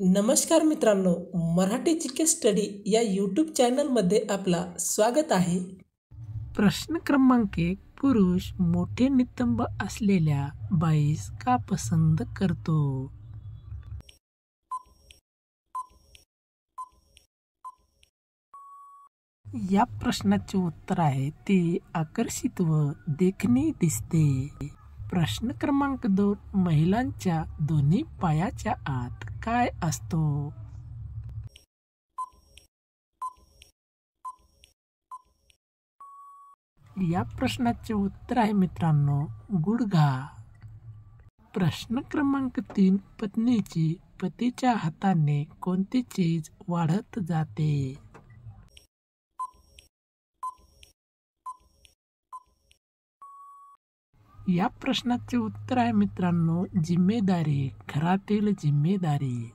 नमस्कार मित्रांनो, Marathi GK study या यूट्यूब चॅनलमध्ये आपला स्वागत आहे. प्रश्न क्रमांक 1. पुरुष मोठे नितंब असलेल्या बाईस का पसंत करतो? या प्रश्नाचे उत्तर आहे ते आकर्षित व देखणी दिसते. प्रश्न क्रमांक 2. महिलांच्या दोन्ही पायाच्या आत काय असतो? या प्रश्नाचे उत्तर आहे मित्रांनो गुडघा. प्रश्न क्रमांक 3. पत्नीची पतीच्या हाताने कोणती चीज वाढत जाते? या प्रश्नाचे उत्तर आहे मित्रांनो जिम्मेदारी, घरातील जिम्मेदारी.